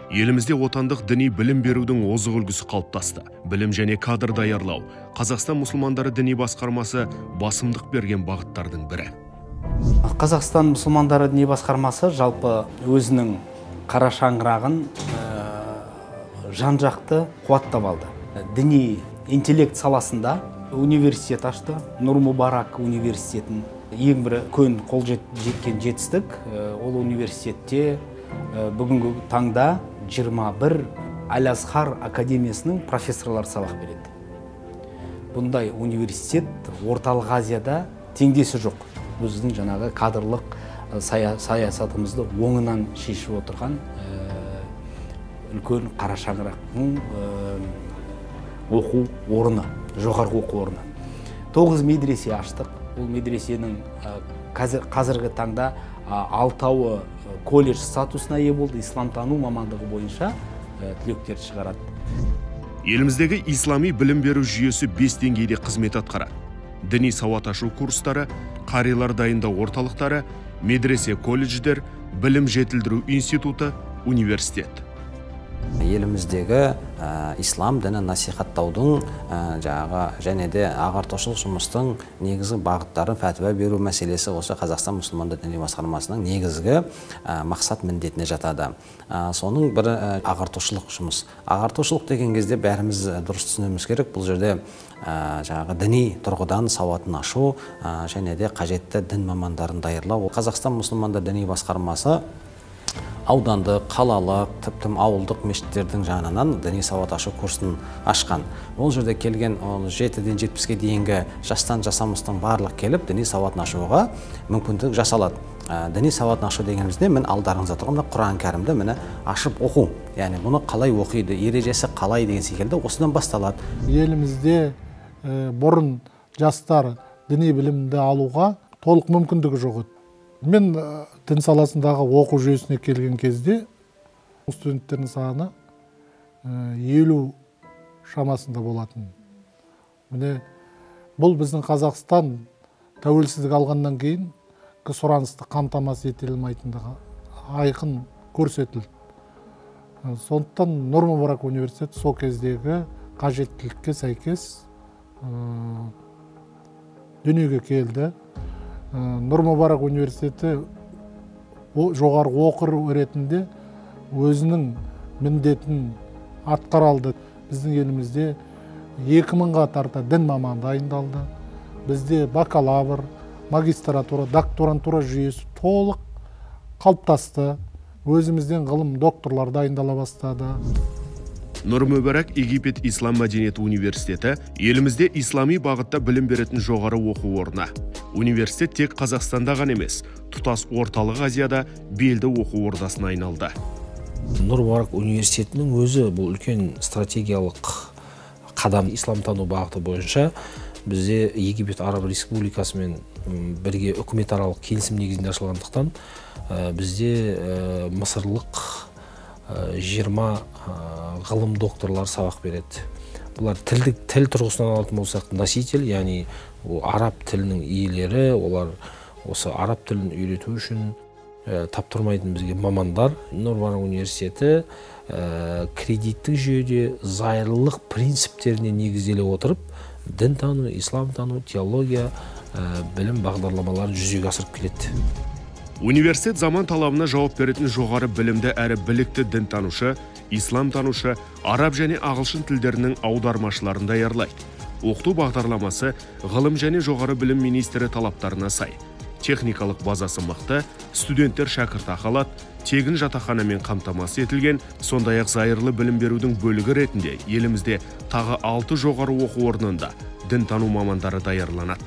Елімізде отандық діни білім берудің озық үлгісі қалыптасты. Білім және кадр даярлау Қазақстан мұсылмандары діни басқармасы басымдық берген бағыттардың бірі. Қазақстан мұсылмандары діни басқармасы жалпы өзінің қара шаңырағын жан-жақты қуаттап алды. Діни интеллект саласында университет ашты. Нұр-Мүбарак университетін ең бір көн қол жеткен жетістік. Ол университетте бүгінгі таңда 21 Аль-Азхар академиясының профессорлары сабақ береді. Бұндай университет орталық Азияда теңдесі жоқ. Біздің жаңағы кадрлық саясатымызды оңынан шешіп отырған үлкен қара шаңырақтың оқу орны, жоғарғы оқу орны. 9 медресе аштық. Бұл медресенің қазіргі таңда 6-ауы колледж статусына ие болды. Исламтану мамандығы бойынша түлектерді шығарады. Еліміздегі ислами білім беру жүйесі 5 деңгейде қызмет атқарады. Діни сауат ашу курстары, қарилар дайындау орталықтары, медресе колледждер, білім жетілдіру институты, университет. Еліміздегі ислам дінін насихаттаудың және де ағартушылық жұмыстың негізгі бағыттарын фәтуа беру мәселесі осы Қазақстан мұсылмандары діни басқармасының негізгі мақсат міндетіне жатады. Соның бірі ағартушылық жұмыс. Ағартушылық деген кезде бәріміз дұрыс түсінуіміз керек. Бұл жерде діни тұрғыдан сауатын ашу және де қажетті дін мамандарын даярлау. Қазақстан мұсылмандары діни басқармасы ауданды, қалалық, тіптім ауылдық мешіттердің жанынан діни сауат ашу курсын ашқан. Ол жерде келген 7-ден 70-ге дейінгі жастан жасамыстың барлық келіп, діни сауатын ашуға мүмкіндік жасалады. Діни сауатын ашу дегенімізде мен алдарыңызда тұрғанда Құран кәрімді мені ашып оқу. Яғни бұны қалай оқиды, ережесі қалай деген секілді осыдан басталады. Елімізде бұрын жастар діни білімді алуға толық мүмкіндігі жоқ еді. Мен дін саласындағы оқу жүйесіне келген кезде студенттердің саны 50 шамасында болатын. Бұл біздің Қазақстан тәуелсіздік алғаннан кейін сұранысты қамтамасыз ете алмайтындығы айқын көрсетілді. Сондықтан Нұр-Мүбарак университеті сол кездегі қажеттілікке сәйкес дүниеге келді. Нұр-Мүбарак университеті жоғарғы оқу ретінде өзінің міндетін атқара алды. Біздің елімізде 2000-ға тарта дін маманы дайындалды. Бізде бакалавр, магистратура, докторантура жүйесі толық қалыптасты. Өзімізден ғылым докторлар дайындала бастады. Нұр-Мүбарак Египет Ислам мәдениеті университеті елімізде ислами бағытта білім беретін жоғары оқу орны. Университет тек Қазақстанда ғана емес, тұтас орталық Азияда белді оқу ордасына айналды. Нұр-Мүбарак университетінің өзі бұл үлкен стратегиялық қадам. Исламтану бағыты бойынша бізде Египет Араб Республикасымен бірге үкіметаралық келісім негізінде ашылғандықтан бізде мысырлық 20 ғылым докторлар сабақ береді. Бұлар тіл тұрғысынан алатын болсақ носитель, яғни араб тілінің иелері, олар осы араб тілін үйрету үшін таптырмайтын бізге мамандар. Нұр-Мүбарак университеті кредиттік жүйеде зайырлылық принциптеріне негізделе отырып, дін тану, ислам тану, теология, білім бағдарламаларын жүзеге асырып келеді. Университет заман талабына жауап беретін жоғары білімді әрі білікті дін танушы, ислам танушы, араб және ағылшын тілдерінің аудармашыларын даярлайды. Оқыту бағдарламасы ғылым және жоғары білім министрі талаптарына сай. Техникалық базасы мықты, студенттер шәкіртақы алады, тегін жатақханамен қамтамасыз етілген, сондай-ақ зайырлы білім берудің бөлігі ретінде елімізде тағы 6 жоғары оқу орнында дін тану мамандары даярланады.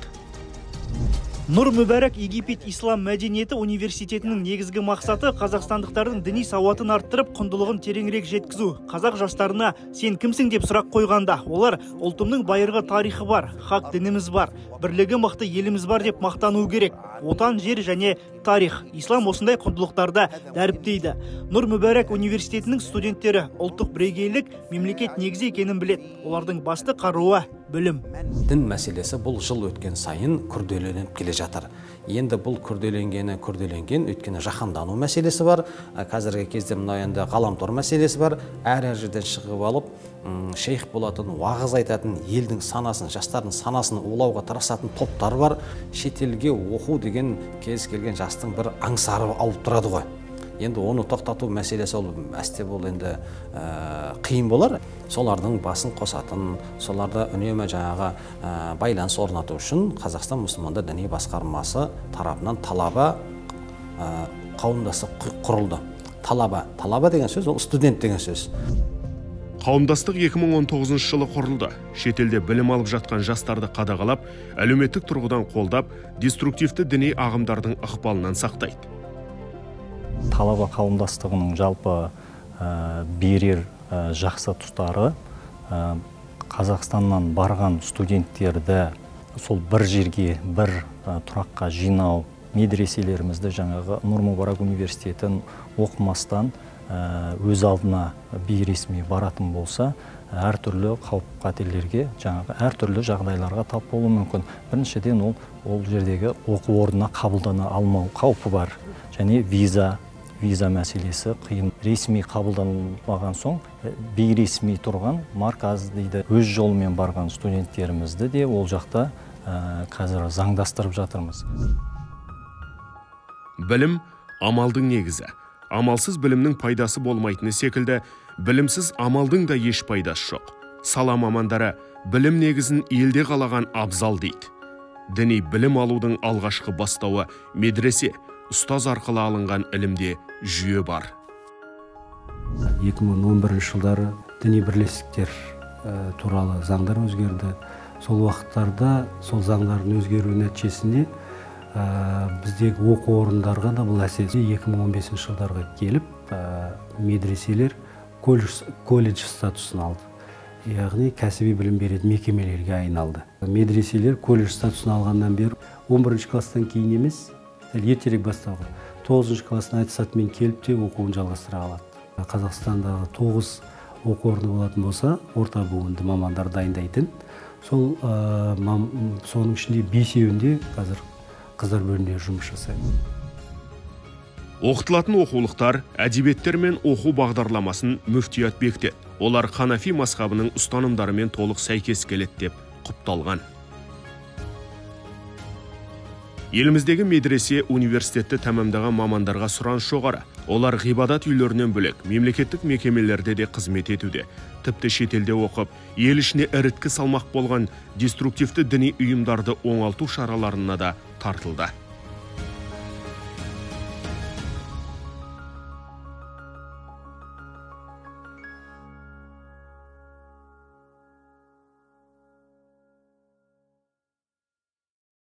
Нұр-Мүбарак Египет Ислам мәдениеті университетінің негізгі мақсаты қазақстандықтардың діни сауатын арттырып, құндылығын тереңірек жеткізу. Қазақ жастарына сен кімсің деп сұрақ қойғанда, олар ұлтымның байырғы тарихы бар, хақ дініміз бар, бірлігі мықты еліміз бар деп мақтануы керек. отан, жер және тарих. Ислам осындай құндылықтарды дәріптейді. Нұр Мүбәрак университетінің студенттері ұлттық бірегейлік мемлекет негізі екенін біледі. Олардың басты қаруы білім. Дін мәселесі бұл жыл өткен сайын күрделеніп келе жатыр. Енді бұл күрделенген, өйткені жаһандану мәселесі бар. Қазіргі кезде мына енді ғаламтор мәселесі бар. Әр жерден шығып алып, шейх болатын, уағыз айтатын, елдің санасын, жастардың санасын улауға тырысатын топтар бар. Шетелге оқу деген кез келген жастың бір аңсары алып тұрады ғой. Енді оны тоқтату мәселесі ол әсте бұл енді қиын болар. Солардың басын қосатын, соларда үнемі жаңағы байланыс орнату үшін Қазақстан мұсылмандар діни басқармасы тарапынан талаба қауымдастық құрылды. Талаба деген сөз ол студент деген сөз. Қауымдастық 2019 жылы құрылды. Шетелде білім алып жатқан жастарды қадағалап, әлеуметтік тұрғыдан қолдап, деструктивті діни ағымдардың ықпалынан сақтайды. Талаба қауымдастығының жалпы берер жақсы тұстары Қазақстаннан барған студенттерді сол бір жерге, бір тұраққа жинау, медреселерімізді жаңағы Нұр Мүбәрак университетін оқымастан өз алдына бейресми баратын болса, әртүрлі қауіп-қатерлерге, жаңағы әртүрлі жағдайларға тап болуы мүмкін. Біріншіден ол жердегі оқу орнына қабылдана алмау қаупі бар. Және виза мәселесі қиын. Ресми қабылданбаған соң, бейресми тұрған марказ дейді. Өз жолымен барған студенттерімізді де ол жақта қазір заңдастырып жатырмыз. Білім амалдың негізі. Амалсыз білімнің пайдасы болмайтыны секілді, білімсіз амалдың да еш пайдасы жоқ. Сала мамандары білім негізін елде қалаған абзал дейді. Діни білім алудың алғашқы бастауы медресе, ұстаз арқылы алынған ілімде жүйе бар. 2011 жылдары діни бірлестіктер туралы заңдар өзгерді. Сол уақыттарда сол заңдардың өзгеру нәтижесінде біздегі оқу орындарға да бұл әсері 2015 жылдарға келіп, медреселер колледж статусын алды. Яғни кәсіби білім беретін мекемелерге айналды. Медреселер колледж статусын алғаннан бері 11 класстан кейін емес, ертерек бастауға. 9 класстың аттестатымен келіп те оқуын жалғастыра алады. Қазақстандағы 9 оқу орны болатын болса, орта буынды мамандар дайындайтын. Соның ішінде 5-еуінде қазір қыздар бөлімінде жұмыс жасайды. Оқытылатын оқулықтар, әдебиеттер мен оқу бағдарламасын мүфтият бекітеді. Олар Ханафи мазхабының ұстанымдарымен толық сәйкес келеді деп құпталған. Еліміздегі медресе университетті тәмамдаған мамандарға сұраныс жоғары. Олар ғибадат үйлерінен бөлек мемлекеттік мекемелерде де қызмет етуде. Тіпті шетелде оқып, ел ішіне іріткі салмақ болған деструктивті діни ұйымдарды оңалту шараларына да тартылды.